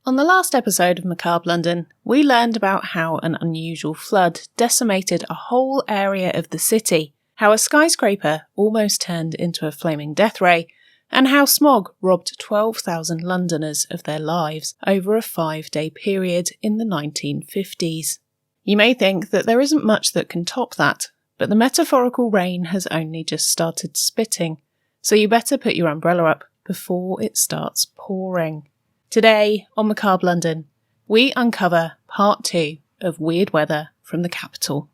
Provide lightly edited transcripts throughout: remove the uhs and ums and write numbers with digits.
On the last episode of Macabre London, we learned about how an unusual flood decimated a whole area of the city, how a skyscraper almost turned into a flaming death ray, and how smog robbed 12,000 Londoners of their lives over a 5-day period in the 1950s. You may think that there isn't much that can top that, but the metaphorical rain has only just started spitting, so you better put your umbrella up before it starts pouring. Today, on Macabre London, we uncover part 2 of Weird Weather from the capital.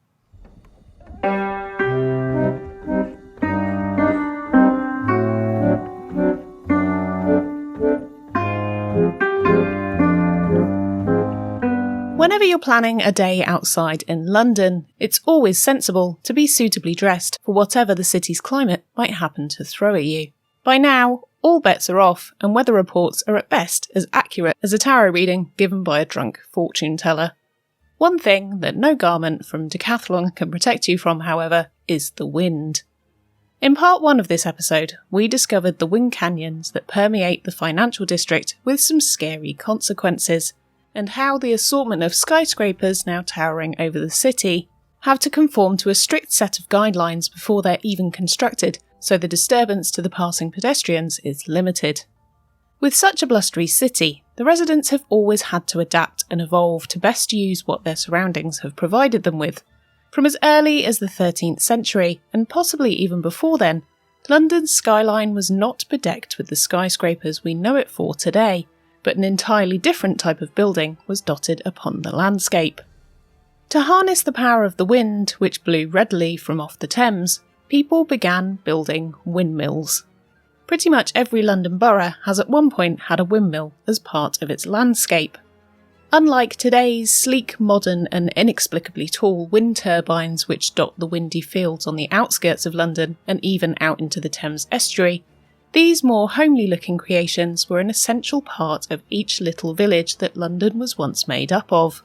Whenever you're planning a day outside in London, it's always sensible to be suitably dressed for whatever the city's climate might happen to throw at you. By now, all bets are off, and weather reports are at best as accurate as a tarot reading given by a drunk fortune teller. One thing that no garment from Decathlon can protect you from, however, is the wind. In part 1 of this episode, we discovered the wind canyons that permeate the financial district with some scary consequences, and how the assortment of skyscrapers now towering over the city have to conform to a strict set of guidelines before they're even constructed, so the disturbance to the passing pedestrians is limited. With such a blustery city, the residents have always had to adapt and evolve to best use what their surroundings have provided them with. From as early as the 13th century, and possibly even before then, London's skyline was not bedecked with the skyscrapers we know it for today, but an entirely different type of building was dotted upon the landscape. To harness the power of the wind, which blew readily from off the Thames, people began building windmills. Pretty much every London borough has at one point had a windmill as part of its landscape. Unlike today's sleek, modern and inexplicably tall wind turbines which dot the windy fields on the outskirts of London and even out into the Thames estuary, these more homely-looking creations were an essential part of each little village that London was once made up of.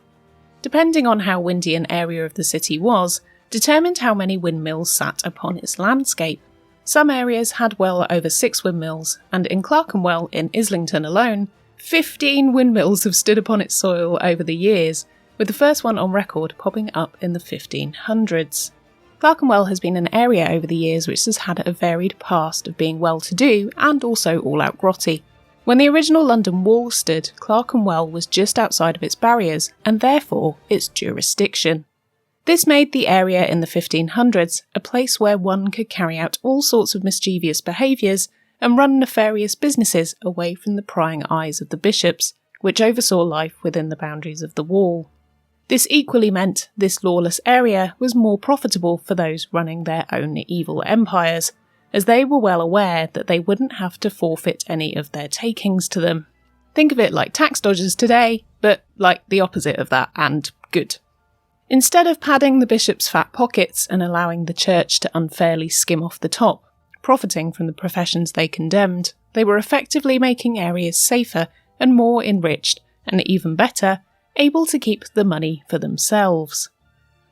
Depending on how windy an area of the city was, determined how many windmills sat upon its landscape. Some areas had well over 6 windmills, and in Clerkenwell in Islington alone, 15 windmills have stood upon its soil over the years, with the first one on record popping up in the 1500s. Clerkenwell has been an area over the years which has had a varied past of being well-to-do and also all-out grotty. When the original London Wall stood, Clerkenwell was just outside of its barriers, and therefore its jurisdiction. This made the area in the 1500s a place where one could carry out all sorts of mischievous behaviours and run nefarious businesses away from the prying eyes of the bishops, which oversaw life within the boundaries of the wall. This equally meant this lawless area was more profitable for those running their own evil empires, as they were well aware that they wouldn't have to forfeit any of their takings to them. Think of it like tax dodgers today, but like the opposite of that, and good. Instead of padding the bishop's fat pockets and allowing the church to unfairly skim off the top, profiting from the professions they condemned, they were effectively making areas safer and more enriched, and even better, able to keep the money for themselves.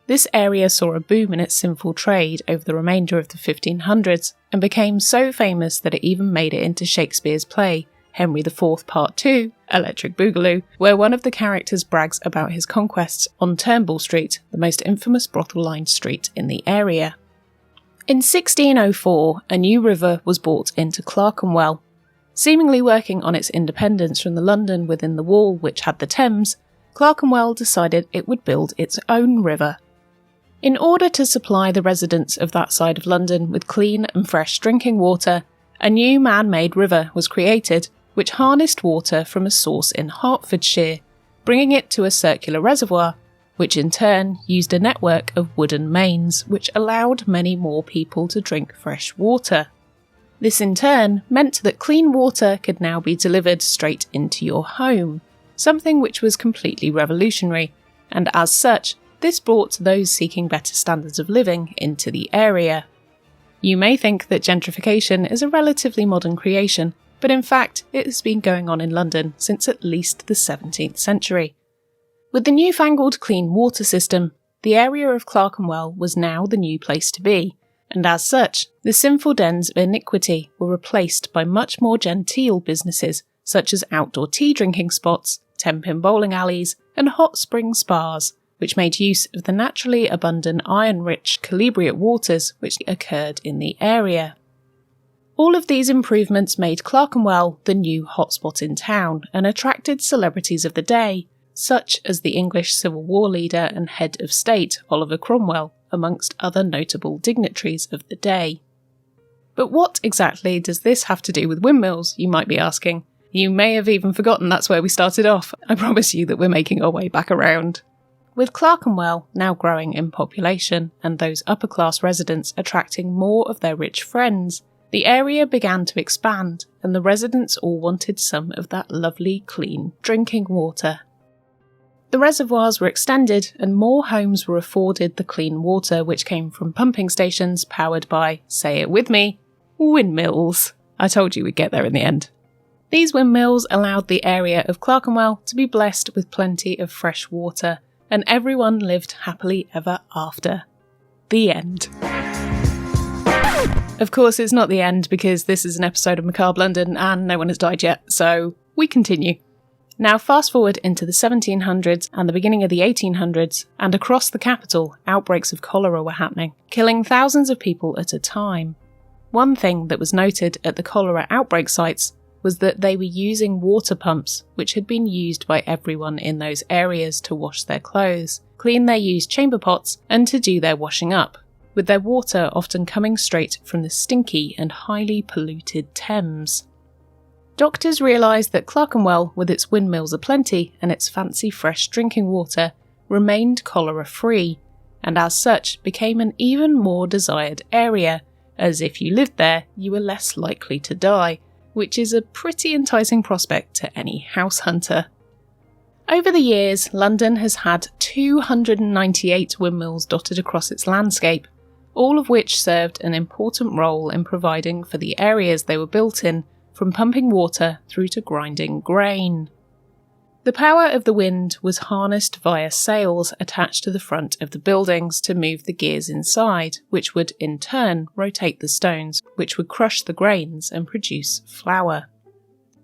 This area saw a boom in its sinful trade over the remainder of the 1500s and became so famous that it even made it into Shakespeare's play, Henry IV Part 2, Electric Boogaloo, where one of the characters brags about his conquests on Turnbull Street, the most infamous brothel-lined street in the area. In 1604, a new river was brought into Clerkenwell. Seemingly working on its independence from the London within the wall which had the Thames, Clerkenwell decided it would build its own river. In order to supply the residents of that side of London with clean and fresh drinking water, a new man-made river was created which harnessed water from a source in Hertfordshire, bringing it to a circular reservoir, which in turn used a network of wooden mains which allowed many more people to drink fresh water. This in turn meant that clean water could now be delivered straight into your home, something which was completely revolutionary, and as such, this brought those seeking better standards of living into the area. You may think that gentrification is a relatively modern creation, but in fact it has been going on in London since at least the 17th century. With the newfangled clean water system, the area of Clerkenwell was now the new place to be, and as such, the sinful dens of iniquity were replaced by much more genteel businesses such as outdoor tea drinking spots, 10-pin bowling alleys, and hot spring spas, which made use of the naturally abundant iron-rich chalybeate waters which occurred in the area. All of these improvements made Clerkenwell the new hotspot in town and attracted celebrities of the day, such as the English Civil War leader and head of state Oliver Cromwell, amongst other notable dignitaries of the day. But what exactly does this have to do with windmills, you might be asking? You may have even forgotten that's where we started off. I promise you that we're making our way back around. With Clerkenwell now growing in population and those upper-class residents attracting more of their rich friends, the area began to expand and the residents all wanted some of that lovely, clean drinking water. The reservoirs were extended and more homes were afforded the clean water which came from pumping stations powered by, say it with me, windmills. I told you we'd get there in the end. These windmills allowed the area of Clerkenwell to be blessed with plenty of fresh water, and everyone lived happily ever after. The end. Of course, it's not the end because this is an episode of Macabre London and no one has died yet, so we continue. Now fast forward into the 1700s and the beginning of the 1800s, and across the capital, outbreaks of cholera were happening, killing thousands of people at a time. One thing that was noted at the cholera outbreak sites was that they were using water pumps, which had been used by everyone in those areas to wash their clothes, clean their used chamber pots, and to do their washing up, with their water often coming straight from the stinky and highly polluted Thames. Doctors realised that Clerkenwell, with its windmills aplenty and its fancy fresh drinking water, remained cholera-free, and as such became an even more desired area, as if you lived there you were less likely to die, which is a pretty enticing prospect to any house hunter. Over the years, London has had 298 windmills dotted across its landscape, all of which served an important role in providing for the areas they were built in, from pumping water through to grinding grain. The power of the wind was harnessed via sails attached to the front of the buildings to move the gears inside, which would in turn rotate the stones, which would crush the grains and produce flour.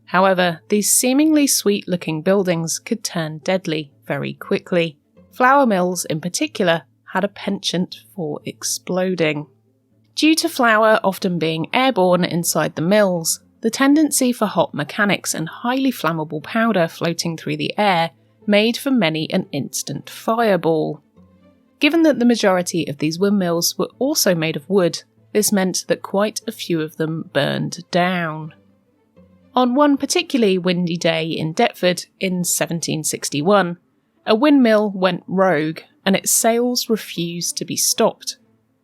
However, these seemingly sweet-looking buildings could turn deadly very quickly. Flour mills, in particular, had a penchant for exploding. Due to flour often being airborne inside the mills, the tendency for hot mechanics and highly flammable powder floating through the air made for many an instant fireball. Given that the majority of these windmills were also made of wood, this meant that quite a few of them burned down. On one particularly windy day in Deptford in 1761, a windmill went rogue and its sails refused to be stopped.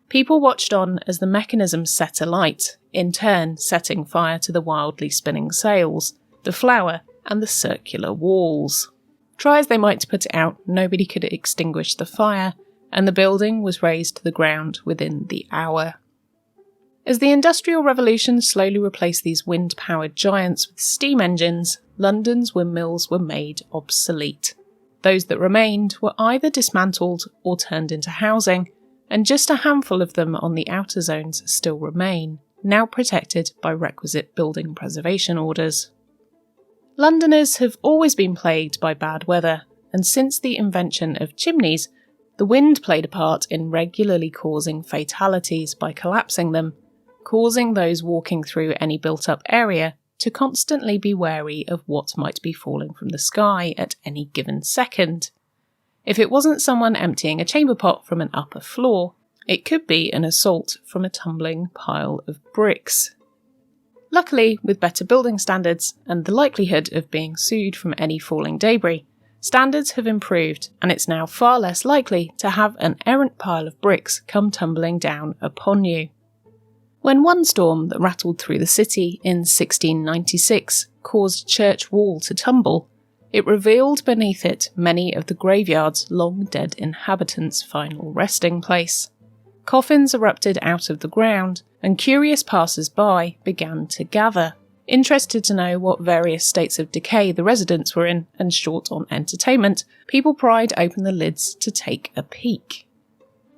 People watched on as the mechanism set alight, in turn setting fire to the wildly spinning sails, the flour, and the circular walls. Try as they might to put it out, nobody could extinguish the fire, and the building was razed to the ground within the hour. As the Industrial Revolution slowly replaced these wind-powered giants with steam engines, London's windmills were made obsolete. Those that remained were either dismantled or turned into housing, and just a handful of them on the outer zones still remain, now protected by requisite building preservation orders. Londoners have always been plagued by bad weather, and since the invention of chimneys, the wind played a part in regularly causing fatalities by collapsing them, causing those walking through any built-up area to constantly be wary of what might be falling from the sky at any given second. If it wasn't someone emptying a chamber pot from an upper floor, it could be an assault from a tumbling pile of bricks. Luckily, with better building standards and the likelihood of being sued from any falling debris, standards have improved and it's now far less likely to have an errant pile of bricks come tumbling down upon you. When one storm that rattled through the city in 1696 caused Church Wall to tumble, it revealed beneath it many of the graveyard's long-dead inhabitants' final resting place. Coffins erupted out of the ground, and curious passers-by began to gather, interested to know what various states of decay the residents were in, and short on entertainment, people pried open the lids to take a peek.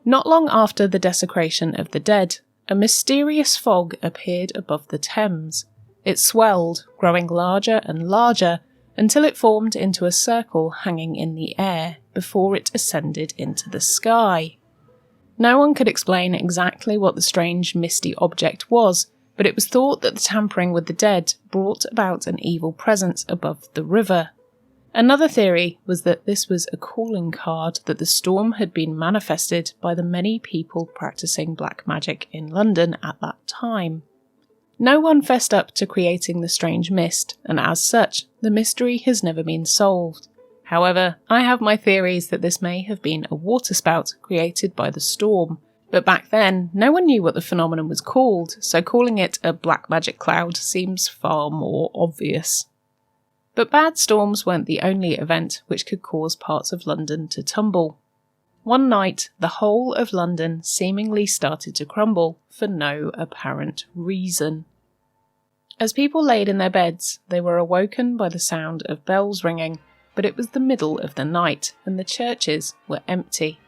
Not long after the desecration of the dead, a mysterious fog appeared above the Thames. It swelled, growing larger and larger, until it formed into a circle hanging in the air before it ascended into the sky. No one could explain exactly what the strange misty object was, but it was thought that the tampering with the dead brought about an evil presence above the river. Another theory was that this was a calling card that the storm had been manifested by the many people practicing black magic in London at that time. No one fessed up to creating the strange mist, and as such, the mystery has never been solved. However, I have my theories that this may have been a waterspout created by the storm, but back then, no one knew what the phenomenon was called, so calling it a black magic cloud seems far more obvious. But bad storms weren't the only event which could cause parts of London to tumble. One night, the whole of London seemingly started to crumble for no apparent reason. As people laid in their beds, they were awoken by the sound of bells ringing, but it was the middle of the night and the churches were empty.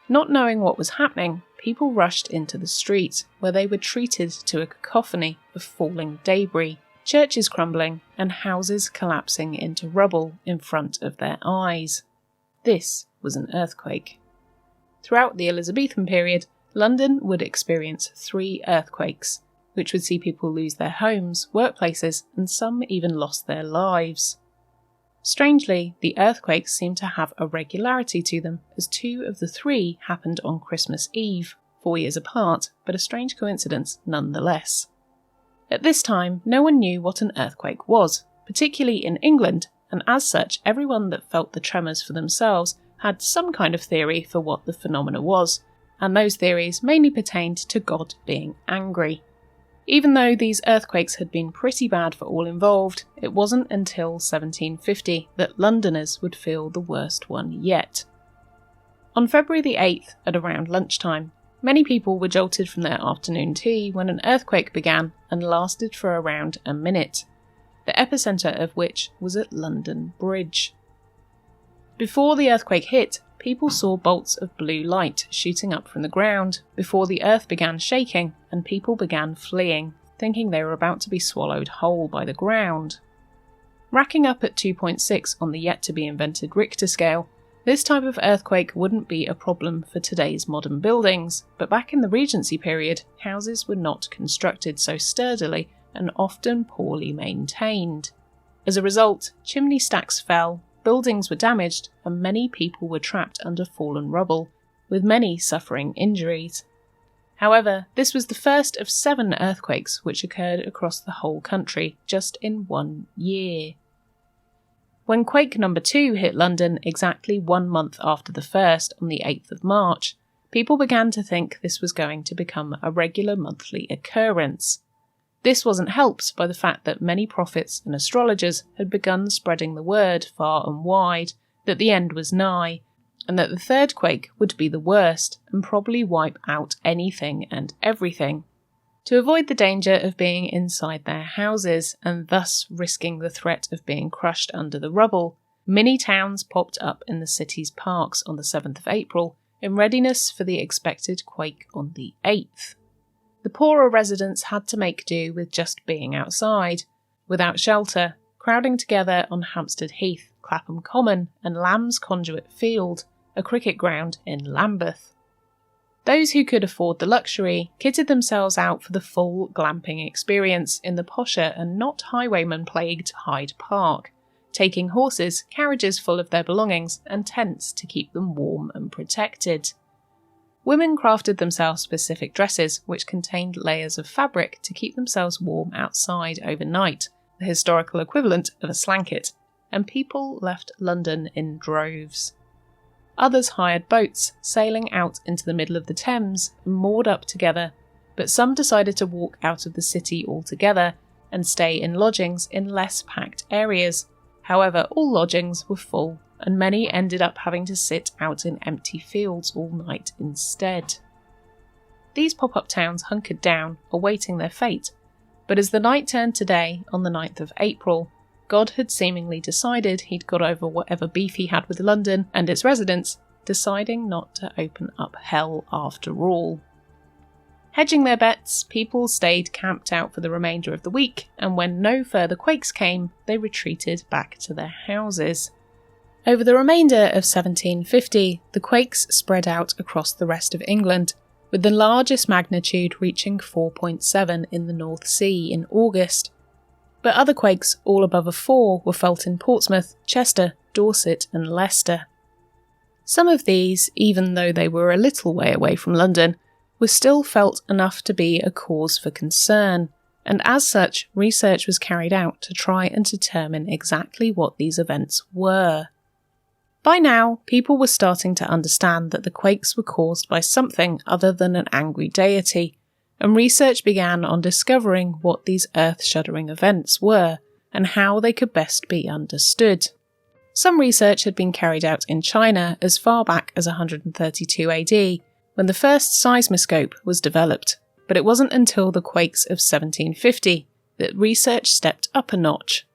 Not knowing what was happening, people rushed into the street, where they were treated to a cacophony of falling debris, churches crumbling, and houses collapsing into rubble in front of their eyes. This was an earthquake. Throughout the Elizabethan period, London would experience 3 earthquakes, which would see people lose their homes, workplaces, and some even lost their lives. Strangely, the earthquakes seem to have a regularity to them, as 2 of the 3 happened on Christmas Eve, 4 years apart, but a strange coincidence nonetheless. At this time, no one knew what an earthquake was, particularly in England, and as such, everyone that felt the tremors for themselves had some kind of theory for what the phenomena was, and those theories mainly pertained to God being angry. Even though these earthquakes had been pretty bad for all involved, it wasn't until 1750 that Londoners would feel the worst one yet. On February the 8th, at around lunchtime, many people were jolted from their afternoon tea when an earthquake began and lasted for around a minute, the epicentre of which was at London Bridge. Before the earthquake hit, people saw bolts of blue light shooting up from the ground before the earth began shaking and people began fleeing, thinking they were about to be swallowed whole by the ground. Racking up at 2.6 on the yet-to-be-invented Richter scale, this type of earthquake wouldn't be a problem for today's modern buildings, but back in the Regency period, houses were not constructed so sturdily and often poorly maintained. As a result, chimney stacks fell, buildings were damaged, and many people were trapped under fallen rubble, with many suffering injuries. However, this was the first of 7 earthquakes which occurred across the whole country just in 1 year. When quake number 2 hit London exactly 1 month after the first, on the 8th of March, people began to think this was going to become a regular monthly occurrence. This wasn't helped by the fact that many prophets and astrologers had begun spreading the word far and wide that the end was nigh, and that the 3rd quake would be the worst and probably wipe out anything and everything. To avoid the danger of being inside their houses and thus risking the threat of being crushed under the rubble, mini towns popped up in the city's parks on the 7th of April in readiness for the expected quake on the 8th. The poorer residents had to make do with just being outside, without shelter, crowding together on Hampstead Heath, Clapham Common and Lamb's Conduit Field, a cricket ground in Lambeth. Those who could afford the luxury kitted themselves out for the full glamping experience in the posher and not highwayman-plagued Hyde Park, taking horses, carriages full of their belongings, and tents to keep them warm and protected. Women crafted themselves specific dresses which contained layers of fabric to keep themselves warm outside overnight, the historical equivalent of a slanket, and people left London in droves. Others hired boats, sailing out into the middle of the Thames and moored up together, but some decided to walk out of the city altogether and stay in lodgings in less packed areas. However, all lodgings were full, and many ended up having to sit out in empty fields all night instead. These pop-up towns hunkered down, awaiting their fate, but as the night turned to day on the 9th of April, God had seemingly decided he'd got over whatever beef he had with London and its residents, deciding not to open up hell after all. Hedging their bets, people stayed camped out for the remainder of the week, and when no further quakes came, they retreated back to their houses. Over the remainder of 1750, the quakes spread out across the rest of England, with the largest magnitude reaching 4.7 in the North Sea in August. But other quakes all above a 4 were felt in Portsmouth, Chester, Dorset and Leicester. Some of these, even though they were a little way away from London, were still felt enough to be a cause for concern, and as such, research was carried out to try and determine exactly what these events were. By now, people were starting to understand that the quakes were caused by something other than an angry deity, and research began on discovering what these earth-shuddering events were and how they could best be understood. Some research had been carried out in China as far back as 132 AD, when the first seismoscope was developed, but it wasn't until the quakes of 1750 that research stepped up a notch.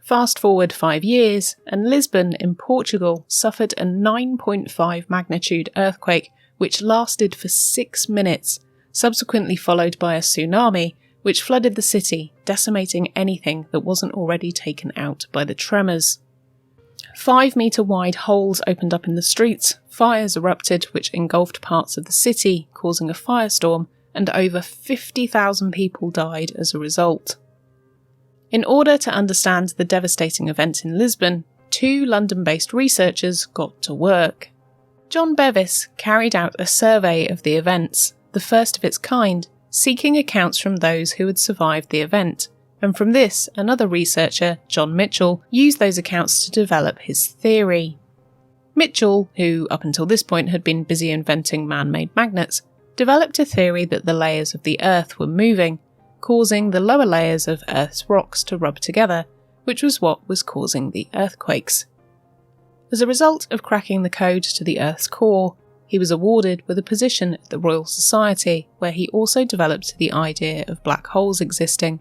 Fast forward 5 years, and Lisbon in Portugal suffered a 9.5 magnitude earthquake which lasted for 6 minutes, subsequently followed by a tsunami which flooded the city, decimating anything that wasn't already taken out by the tremors. 5-metre wide holes opened up in the streets, fires erupted which engulfed parts of the city, causing a firestorm, and over 50,000 people died as a result. In order to understand the devastating event in Lisbon, 2 London-based researchers got to work. John Bevis carried out a survey of the events, the first of its kind, seeking accounts from those who had survived the event, and from this, another researcher, John Mitchell, used those accounts to develop his theory. Mitchell, who up until this point had been busy inventing man-made magnets, developed a theory that the layers of the Earth were moving, causing the lower layers of Earth's rocks to rub together, which was what was causing the earthquakes. As a result of cracking the code to the Earth's core, he was awarded with a position at the Royal Society, where he also developed the idea of black holes existing,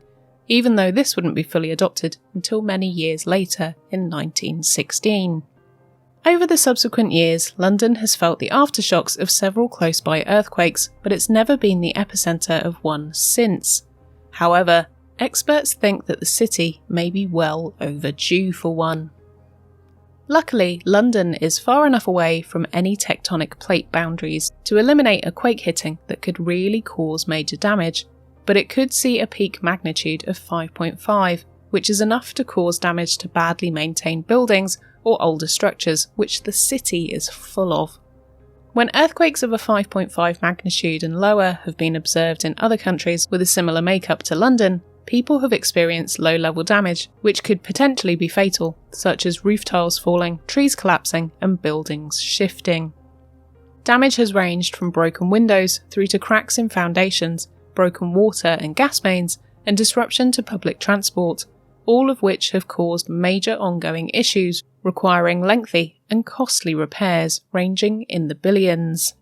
even though this wouldn't be fully adopted until many years later in 1916. Over the subsequent years, London has felt the aftershocks of several close-by earthquakes, but it's never been the epicentre of one since. However, experts think that the city may be well overdue for one. Luckily, London is far enough away from any tectonic plate boundaries to eliminate a quake hitting that could really cause major damage, but it could see a peak magnitude of 5.5, which is enough to cause damage to badly maintained buildings or older structures, which the city is full of. When earthquakes of a 5.5 magnitude and lower have been observed in other countries with a similar makeup to London, people have experienced low-level damage, which could potentially be fatal, such as roof tiles falling, trees collapsing, and buildings shifting. Damage has ranged from broken windows through to cracks in foundations, broken water and gas mains, and disruption to public transport, all of which have caused major ongoing issues requiring lengthy and costly repairs ranging in the billions.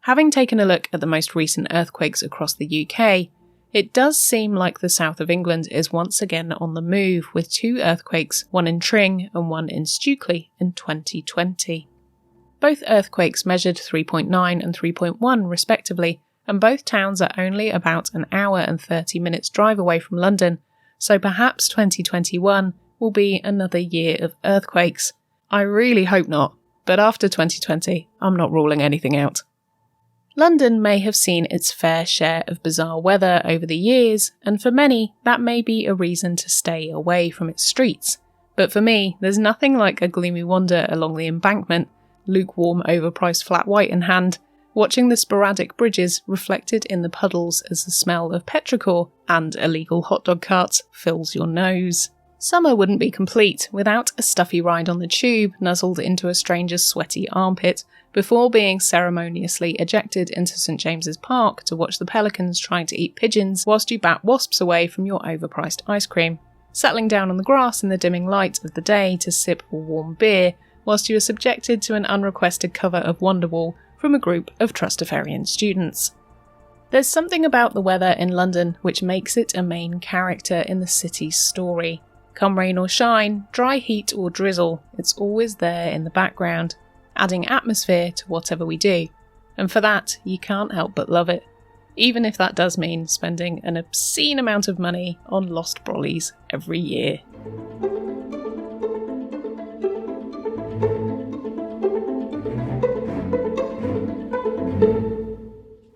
Having taken a look at the most recent earthquakes across the UK, it does seem like the south of England is once again on the move, with 2 earthquakes, one in Tring and one in Stukely in 2020. Both earthquakes measured 3.9 and 3.1 respectively, and both towns are only about an hour and 30 minutes drive away from London, so perhaps 2021 will be another year of earthquakes. I really hope not, but after 2020, I'm not ruling anything out. London may have seen its fair share of bizarre weather over the years, and for many, that may be a reason to stay away from its streets. But for me, there's nothing like a gloomy wander along the embankment, lukewarm overpriced flat white in hand, watching the sporadic bridges reflected in the puddles as the smell of petrichor and illegal hot dog carts fills your nose. Summer wouldn't be complete without a stuffy ride on the tube nuzzled into a stranger's sweaty armpit before being ceremoniously ejected into St James's Park to watch the pelicans trying to eat pigeons whilst you bat wasps away from your overpriced ice cream, settling down on the grass in the dimming light of the day to sip a warm beer whilst you are subjected to an unrequested cover of Wonderwall from a group of Trustafarian students. There's something about the weather in London which makes it a main character in the city's story. Come rain or shine, dry heat or drizzle, it's always there in the background, adding atmosphere to whatever we do, and for that you can't help but love it. even if that does mean spending an obscene amount of money on lost brollies every year.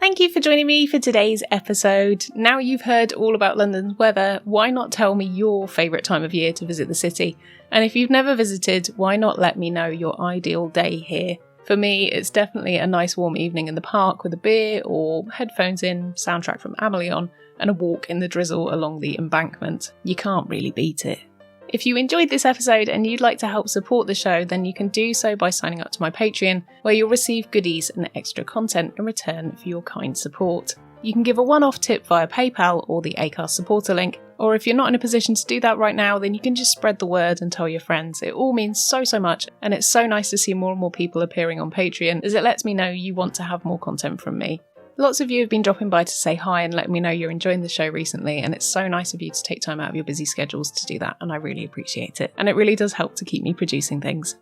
Thank you for joining me for today's episode. Now you've heard all about London's weather, why not tell me your favourite time of year to visit the city? And if you've never visited, why not let me know your ideal day here? For me, it's definitely a nice warm evening in the park with a beer or headphones in, soundtrack from Amelie on, and a walk in the drizzle along the embankment. You can't really beat it. If you enjoyed this episode and you'd like to help support the show, then you can do so by signing up to my Patreon, where you'll receive goodies and extra content in return for your kind support. You can give a one-off tip via PayPal or the Acast supporter link, or if you're not in a position to do that right now, then you can just spread the word and tell your friends. It all means so much, and it's so nice to see more and more people appearing on Patreon, as it lets me know you want to have more content from me. Lots of you have been dropping by to say hi and letting me know you're enjoying the show recently, and it's so nice of you to take time out of your busy schedules to do that, and I really appreciate it. And it really does help to keep me producing things.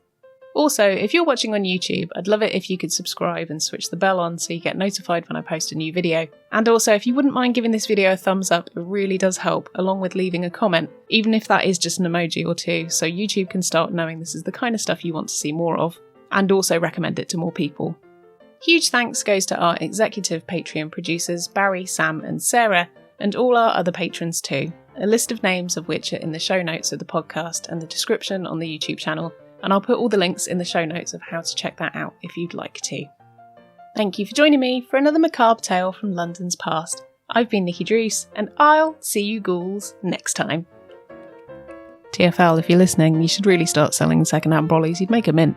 Also, if you're watching on YouTube, I'd love it if you could subscribe and switch the bell on so you get notified when I post a new video. And also, if you wouldn't mind giving this video a thumbs up, it really does help, along with leaving a comment, even if that is just an emoji or two, so YouTube can start knowing this is the kind of stuff you want to see more of, and also recommend it to more people. Huge thanks goes to our executive Patreon producers Barry, Sam and Sarah, and all our other patrons too, a list of names of which are in the show notes of the podcast and the description on the YouTube channel, and I'll put all the links in the show notes of how to check that out if you'd like to. Thank you for joining me for another macabre tale from London's past. I've been Nikki Druce, and I'll see you ghouls next time. TFL, if you're listening, you should really start selling second-hand brollies, you'd make a mint.